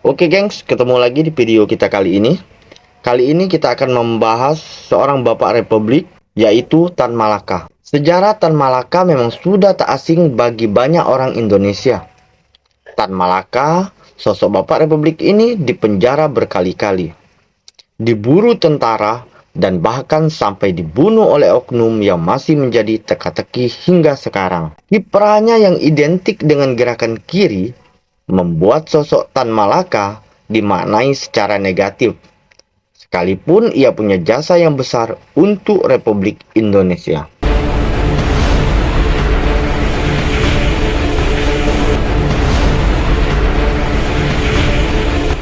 Oke gengs, ketemu lagi di video kita kali ini. Kali ini kita akan membahas seorang bapak republik, yaitu Tan Malaka. Sejarah Tan Malaka memang sudah tak asing bagi banyak orang Indonesia. Tan Malaka, sosok bapak republik ini dipenjara berkali-kali, diburu tentara, dan bahkan sampai dibunuh oleh oknum yang masih menjadi teka-teki hingga sekarang. Kiprahnya yang identik dengan gerakan kiri membuat sosok Tan Malaka dimaknai secara negatif, sekalipun ia punya jasa yang besar untuk Republik Indonesia.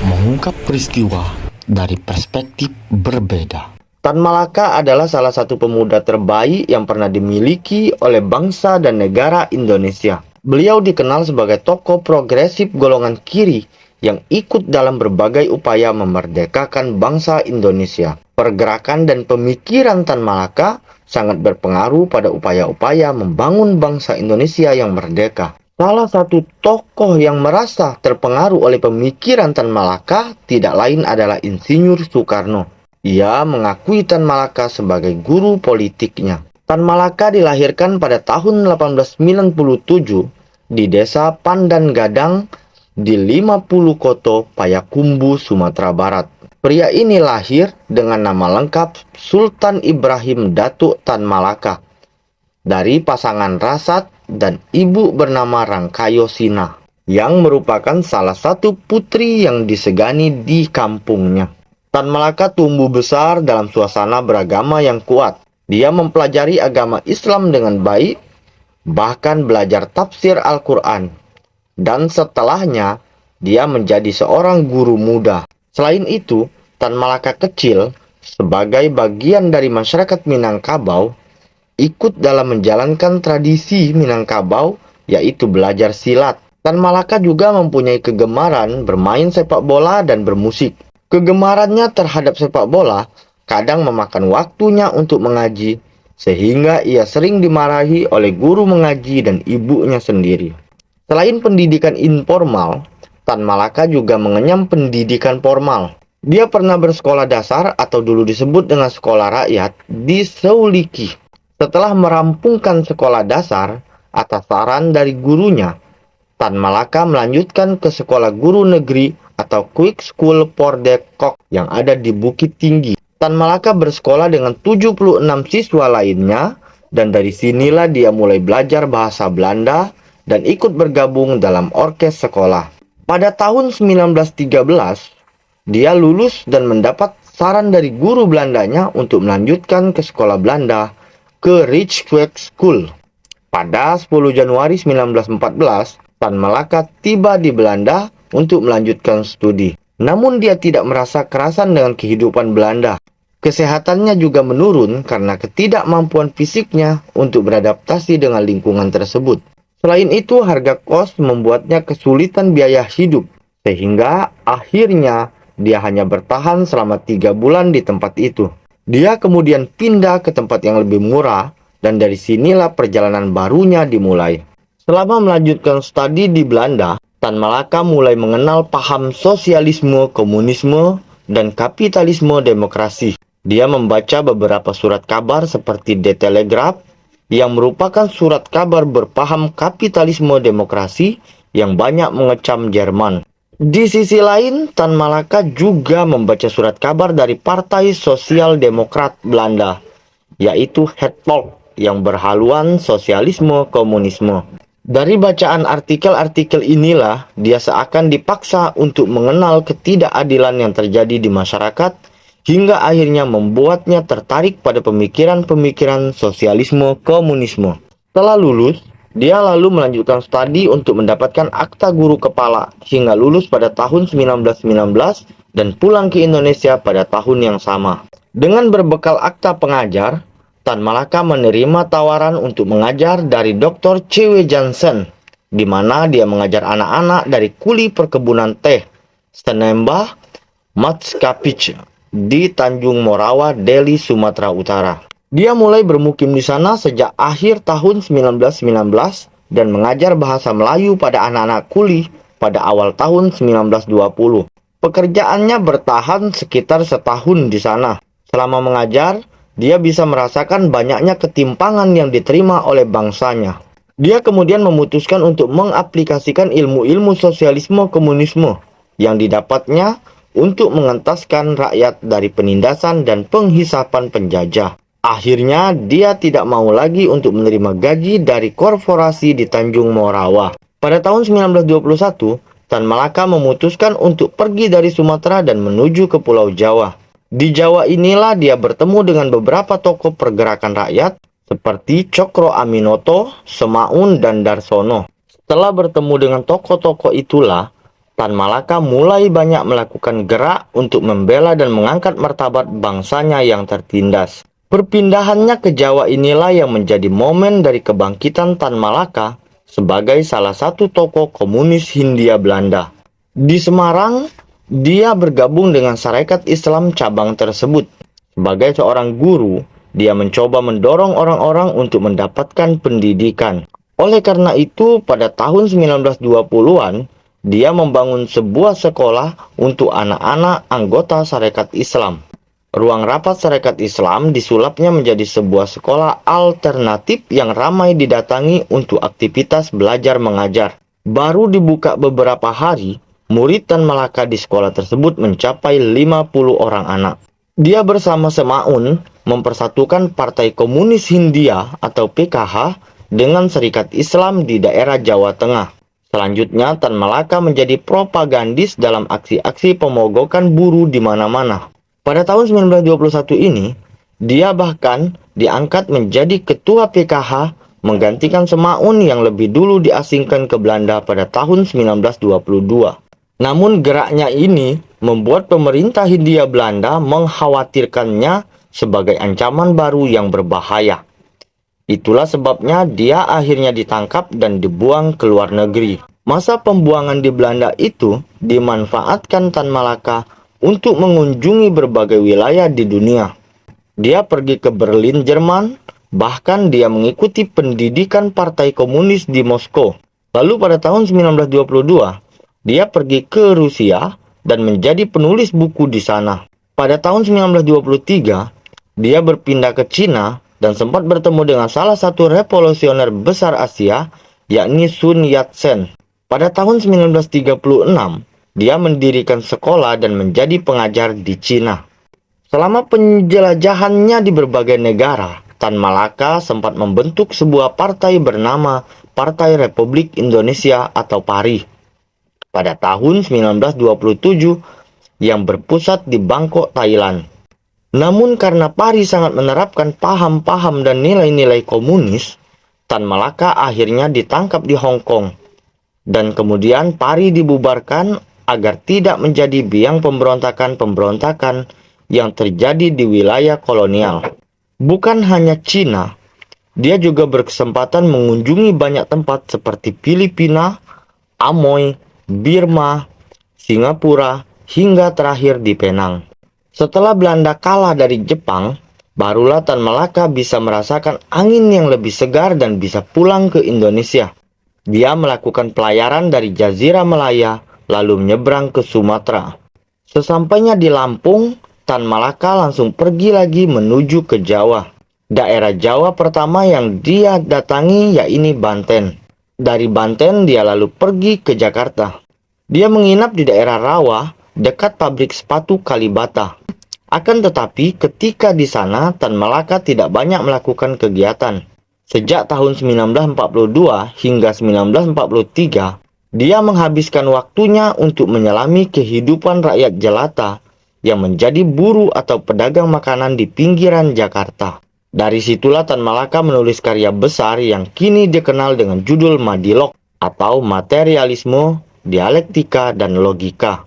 Mengungkap peristiwa dari perspektif berbeda. Tan Malaka adalah salah satu pemuda terbaik yang pernah dimiliki oleh bangsa dan negara Indonesia. Beliau dikenal sebagai tokoh progresif golongan kiri yang ikut dalam berbagai upaya memerdekakan bangsa Indonesia. Pergerakan dan pemikiran Tan Malaka sangat berpengaruh pada upaya-upaya membangun bangsa Indonesia yang merdeka. Salah satu tokoh yang merasa terpengaruh oleh pemikiran Tan Malaka tidak lain adalah Insinyur Soekarno. Ia mengakui Tan Malaka sebagai guru politiknya. Tan Malaka dilahirkan pada tahun 1897 di desa Pandan Gadang di 50 Koto, Payakumbuh, Sumatera Barat. Pria ini lahir dengan nama lengkap Sultan Ibrahim Datuk Tan Malaka dari pasangan Rasat dan ibu bernama Rangkayo Sina, yang merupakan salah satu putri yang disegani di kampungnya. Tan Malaka tumbuh besar dalam suasana beragama yang kuat. Dia mempelajari agama Islam dengan baik, bahkan belajar tafsir Al-Quran. Dan setelahnya, dia menjadi seorang guru muda. Selain itu, Tan Malaka kecil, sebagai bagian dari masyarakat Minangkabau, ikut dalam menjalankan tradisi Minangkabau, yaitu belajar silat. Tan Malaka juga mempunyai kegemaran bermain sepak bola dan bermusik. Kegemarannya terhadap sepak bola kadang memakan waktunya untuk mengaji, sehingga ia sering dimarahi oleh guru mengaji dan ibunya sendiri. Selain pendidikan informal, Tan Malaka juga mengenyam pendidikan formal. Dia pernah bersekolah dasar atau dulu disebut dengan sekolah rakyat di Seuliki. Setelah merampungkan sekolah dasar atas saran dari gurunya, Tan Malaka melanjutkan ke sekolah guru negeri atau Quick School Pordekok yang ada di Bukit Tinggi. Tan Malaka bersekolah dengan 76 siswa lainnya, dan dari sinilah dia mulai belajar bahasa Belanda dan ikut bergabung dalam orkes sekolah. Pada tahun 1913, dia lulus dan mendapat saran dari guru Belandanya untuk melanjutkan ke sekolah Belanda ke Rijksweg School. Pada 10 Januari 1914, Tan Malaka tiba di Belanda untuk melanjutkan studi. Namun dia tidak merasa kerasan dengan kehidupan Belanda. Kesehatannya juga menurun karena ketidakmampuan fisiknya untuk beradaptasi dengan lingkungan tersebut. Selain itu, harga kos membuatnya kesulitan biaya hidup, sehingga akhirnya dia hanya bertahan selama 3 bulan di tempat itu. Dia kemudian pindah ke tempat yang lebih murah, dan dari sinilah perjalanan barunya dimulai. Selama melanjutkan studi di Belanda, Tan Malaka mulai mengenal paham sosialisme, komunisme, dan kapitalisme demokrasi. Dia membaca beberapa surat kabar seperti The Telegraph, yang merupakan surat kabar berpaham kapitalisme demokrasi yang banyak mengecam Jerman. Di sisi lain, Tan Malaka juga membaca surat kabar dari Partai Sosial Demokrat Belanda, yaitu Het Volk, yang berhaluan sosialisme komunisme. Dari bacaan artikel-artikel inilah, dia seakan dipaksa untuk mengenal ketidakadilan yang terjadi di masyarakat, hingga akhirnya membuatnya tertarik pada pemikiran-pemikiran sosialisme komunisme. Setelah lulus, dia lalu melanjutkan studi untuk mendapatkan akta guru kepala hingga lulus pada tahun 1919 dan pulang ke Indonesia pada tahun yang sama. Dengan berbekal akta pengajar, Tan Malaka menerima tawaran untuk mengajar dari Dr. C.W. Jansen, di mana dia mengajar anak-anak dari kuli perkebunan teh Stenembah Matskapich di Tanjung Morawa, Deli, Sumatera Utara. Dia mulai bermukim di sana sejak akhir tahun 1919 dan mengajar bahasa Melayu pada anak-anak kuli pada awal tahun 1920. Pekerjaannya bertahan sekitar setahun di sana. Selama mengajar, dia bisa merasakan banyaknya ketimpangan yang diterima oleh bangsanya. Dia kemudian memutuskan untuk mengaplikasikan ilmu-ilmu sosialisme komunisme yang didapatnya untuk mengentaskan rakyat dari penindasan dan penghisapan penjajah. Akhirnya, dia tidak mau lagi untuk menerima gaji dari korporasi di Tanjung Morawa. Pada tahun 1921, Tan Malaka memutuskan untuk pergi dari Sumatera dan menuju ke Pulau Jawa. Di Jawa inilah dia bertemu dengan beberapa tokoh pergerakan rakyat seperti Cokro Aminoto, Semaun, dan Darsono. Setelah bertemu dengan tokoh-tokoh itulah, Tan Malaka mulai banyak melakukan gerak untuk membela dan mengangkat martabat bangsanya yang tertindas. Perpindahannya ke Jawa inilah yang menjadi momen dari kebangkitan Tan Malaka sebagai salah satu tokoh komunis Hindia Belanda. Di Semarang, dia bergabung dengan Sarekat Islam cabang tersebut. Sebagai seorang guru, dia mencoba mendorong orang-orang untuk mendapatkan pendidikan. Oleh karena itu, pada tahun 1920-an, dia membangun sebuah sekolah untuk anak-anak anggota Sarekat Islam. Ruang rapat Sarekat Islam disulapnya menjadi sebuah sekolah alternatif yang ramai didatangi untuk aktivitas belajar mengajar. Baru dibuka beberapa hari, murid Tan Malaka di sekolah tersebut mencapai 50 orang anak. Dia bersama Semaun mempersatukan Partai Komunis Hindia atau PKH dengan Serikat Islam di daerah Jawa Tengah. Selanjutnya, Tan Malaka menjadi propagandis dalam aksi-aksi pemogokan buruh di mana-mana. Pada tahun 1921 ini, dia bahkan diangkat menjadi ketua PKH menggantikan Semaun yang lebih dulu diasingkan ke Belanda pada tahun 1922. Namun geraknya ini membuat pemerintah Hindia Belanda mengkhawatirkannya sebagai ancaman baru yang berbahaya. Itulah sebabnya dia akhirnya ditangkap dan dibuang ke luar negeri. Masa pembuangan di Belanda itu dimanfaatkan Tan Malaka untuk mengunjungi berbagai wilayah di dunia. Dia pergi ke Berlin, Jerman, bahkan dia mengikuti pendidikan Partai Komunis di Moskow. Lalu pada tahun 1922, dia pergi ke Rusia dan menjadi penulis buku di sana. Pada tahun 1923, dia berpindah ke Cina dan sempat bertemu dengan salah satu revolusioner besar Asia, yakni Sun Yat-sen. Pada tahun 1936, dia mendirikan sekolah dan menjadi pengajar di Cina. Selama penjelajahannya di berbagai negara, Tan Malaka sempat membentuk sebuah partai bernama Partai Republik Indonesia atau PARI pada tahun 1927 yang berpusat di Bangkok, Thailand. Namun karena PARI sangat menerapkan paham-paham dan nilai-nilai komunis, Tan Malaka akhirnya ditangkap di Hong Kong. Dan kemudian PARI dibubarkan agar tidak menjadi biang pemberontakan-pemberontakan yang terjadi di wilayah kolonial. Bukan hanya Cina, dia juga berkesempatan mengunjungi banyak tempat seperti Filipina, Amoy, Birma, Singapura, hingga terakhir di Penang. Setelah Belanda kalah dari Jepang, barulah Tan Malaka bisa merasakan angin yang lebih segar dan bisa pulang ke Indonesia. Dia melakukan pelayaran dari Jazirah Malaya, lalu menyeberang ke Sumatera. Sesampainya di Lampung, Tan Malaka langsung pergi lagi menuju ke Jawa. Daerah Jawa pertama yang dia datangi yaitu Banten. Dari Banten dia lalu pergi ke Jakarta. Dia menginap di daerah Rawa, dekat pabrik sepatu Kalibata. Akan tetapi ketika di sana Tan Malaka tidak banyak melakukan kegiatan. Sejak tahun 1942 hingga 1943, dia menghabiskan waktunya untuk menyelami kehidupan rakyat jelata yang menjadi buruh atau pedagang makanan di pinggiran Jakarta. Dari situlah Tan Malaka menulis karya besar yang kini dikenal dengan judul Madilog atau Materialisme, Dialektika, dan Logika.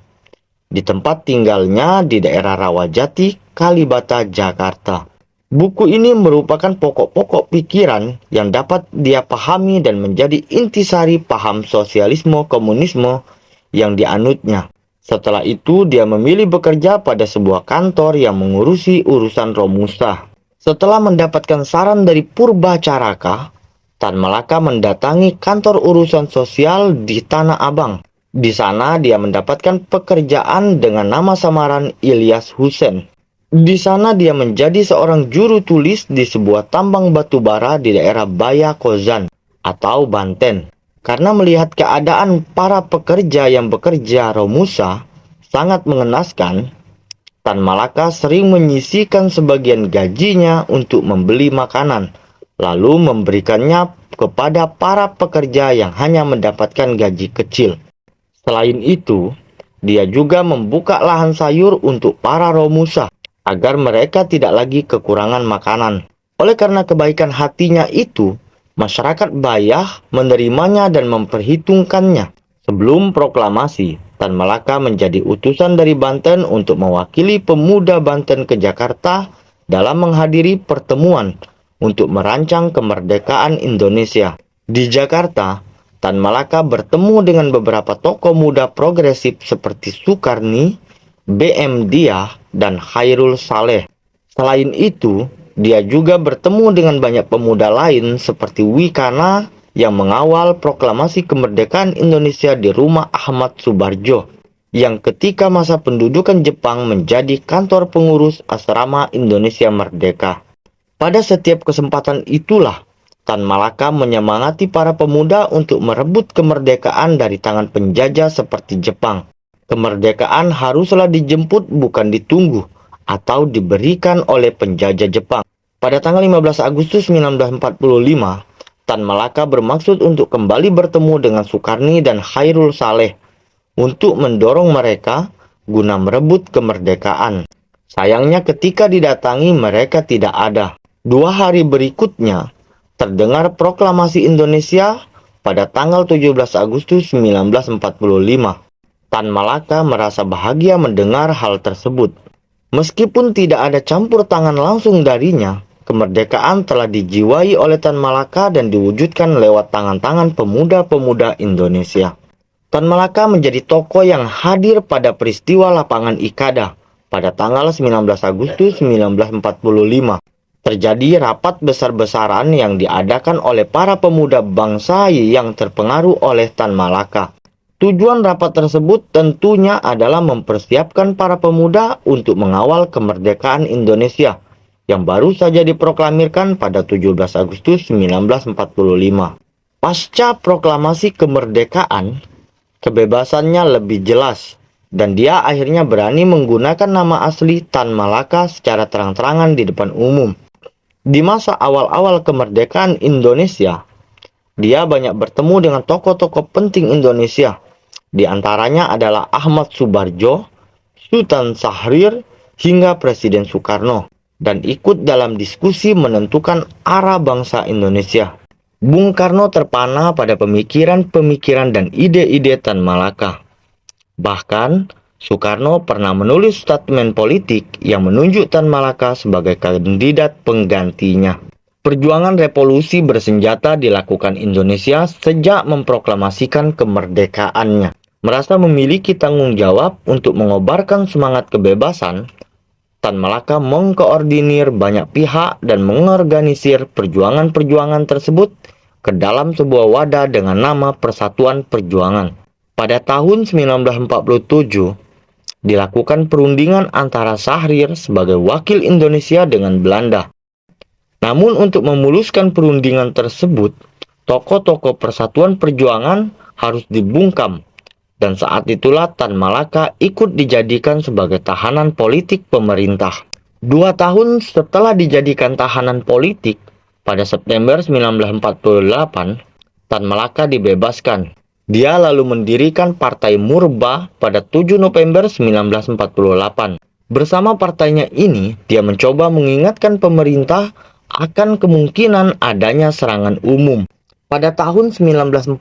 Di tempat tinggalnya di daerah Rawajati, Kalibata, Jakarta. Buku ini merupakan pokok-pokok pikiran yang dapat dia pahami dan menjadi intisari paham sosialisme komunisme yang dianutnya. Setelah itu dia memilih bekerja pada sebuah kantor yang mengurusi urusan Romusa. Setelah mendapatkan saran dari Purba Caraka, Tan Malaka mendatangi kantor urusan sosial di Tanah Abang. Di sana dia mendapatkan pekerjaan dengan nama samaran Ilyas Hussein. Di sana dia menjadi seorang juru tulis di sebuah tambang batu bara di daerah Baya Kozan atau Banten. Karena melihat keadaan para pekerja yang bekerja Romusa sangat mengenaskan, Tan Malaka sering menyisihkan sebagian gajinya untuk membeli makanan, lalu memberikannya kepada para pekerja yang hanya mendapatkan gaji kecil. Selain itu, dia juga membuka lahan sayur untuk para Romusa agar mereka tidak lagi kekurangan makanan. Oleh karena kebaikan hatinya itu, masyarakat Bayah menerimanya dan memperhitungkannya. Sebelum proklamasi, Tan Malaka menjadi utusan dari Banten untuk mewakili pemuda Banten ke Jakarta dalam menghadiri pertemuan untuk merancang kemerdekaan Indonesia. Di Jakarta, Tan Malaka bertemu dengan beberapa tokoh muda progresif seperti Sukarni, B.M. Diah, dan Khairul Saleh. Selain itu, dia juga bertemu dengan banyak pemuda lain seperti Wikana yang mengawal proklamasi kemerdekaan Indonesia di rumah Ahmad Subarjo, yang ketika masa pendudukan Jepang menjadi kantor pengurus asrama Indonesia Merdeka. Pada setiap kesempatan itulah, Tan Malaka menyemangati para pemuda untuk merebut kemerdekaan dari tangan penjajah seperti Jepang. Kemerdekaan haruslah dijemput bukan ditunggu atau diberikan oleh penjajah Jepang. Pada tanggal 15 Agustus 1945, Tan Malaka bermaksud untuk kembali bertemu dengan Sukarni dan Khairul Saleh untuk mendorong mereka guna merebut kemerdekaan. Sayangnya ketika didatangi mereka tidak ada. 2 hari berikutnya, terdengar proklamasi Indonesia pada tanggal 17 Agustus 1945. Tan Malaka merasa bahagia mendengar hal tersebut. Meskipun tidak ada campur tangan langsung darinya, kemerdekaan telah dijiwai oleh Tan Malaka dan diwujudkan lewat tangan-tangan pemuda-pemuda Indonesia. Tan Malaka menjadi tokoh yang hadir pada peristiwa lapangan Ikada pada tanggal 19 Agustus 1945. Terjadi rapat besar-besaran yang diadakan oleh para pemuda bangsa yang terpengaruh oleh Tan Malaka. Tujuan rapat tersebut tentunya adalah mempersiapkan para pemuda untuk mengawal kemerdekaan Indonesia yang baru saja diproklamirkan pada 17 Agustus 1945. Pasca proklamasi kemerdekaan, kebebasannya lebih jelas dan dia akhirnya berani menggunakan nama asli Tan Malaka secara terang-terangan di depan umum. Di masa awal-awal kemerdekaan Indonesia, dia banyak bertemu dengan tokoh-tokoh penting Indonesia. Di antaranya adalah Ahmad Subarjo, Sultan Syahrir, hingga Presiden Soekarno, dan ikut dalam diskusi menentukan arah bangsa Indonesia. Bung Karno terpana pada pemikiran-pemikiran dan ide-ide Tan Malaka. Bahkan, Soekarno pernah menulis statement politik yang menunjuk Tan Malaka sebagai kandidat penggantinya. Perjuangan revolusi bersenjata dilakukan Indonesia sejak memproklamasikan kemerdekaannya. Merasa memiliki tanggung jawab untuk mengobarkan semangat kebebasan, Tan Malaka mengkoordinir banyak pihak dan mengorganisir perjuangan-perjuangan tersebut ke dalam sebuah wadah dengan nama Persatuan Perjuangan. Pada tahun 1947, dilakukan perundingan antara Syahrir sebagai wakil Indonesia dengan Belanda. Namun untuk memuluskan perundingan tersebut, tokoh-tokoh Persatuan Perjuangan harus dibungkam, dan saat itulah Tan Malaka ikut dijadikan sebagai tahanan politik pemerintah. 2 tahun setelah dijadikan tahanan politik, pada September 1948, Tan Malaka dibebaskan. Dia lalu mendirikan Partai Murba pada 7 November 1948. Bersama partainya ini, dia mencoba mengingatkan pemerintah akan kemungkinan adanya serangan umum. Pada tahun 1949,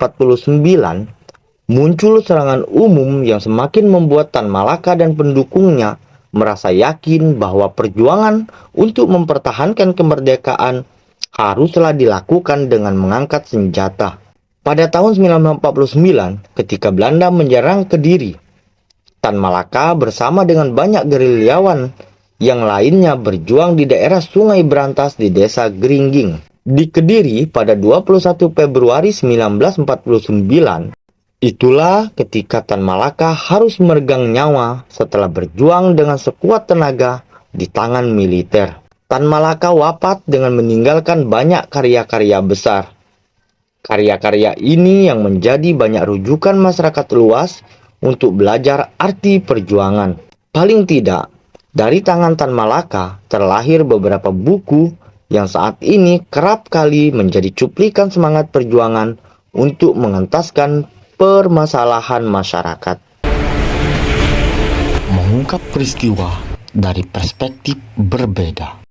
muncul serangan umum yang semakin membuat Tan Malaka dan pendukungnya merasa yakin bahwa perjuangan untuk mempertahankan kemerdekaan haruslah dilakukan dengan mengangkat senjata. Pada tahun 1949, ketika Belanda menyerang Kediri, Tan Malaka bersama dengan banyak gerilyawan yang lainnya berjuang di daerah Sungai Berantas di desa Geringging. Di Kediri pada 21 Februari 1949, Itulah ketika Tan Malaka harus meregang nyawa setelah berjuang dengan sekuat tenaga di tangan militer. Tan Malaka wafat dengan meninggalkan banyak karya-karya besar. Karya-karya ini yang menjadi banyak rujukan masyarakat luas untuk belajar arti perjuangan. Paling tidak, dari tangan Tan Malaka terlahir beberapa buku yang saat ini kerap kali menjadi cuplikan semangat perjuangan untuk mengentaskan permasalahan masyarakat. Mengungkap peristiwa dari perspektif berbeda.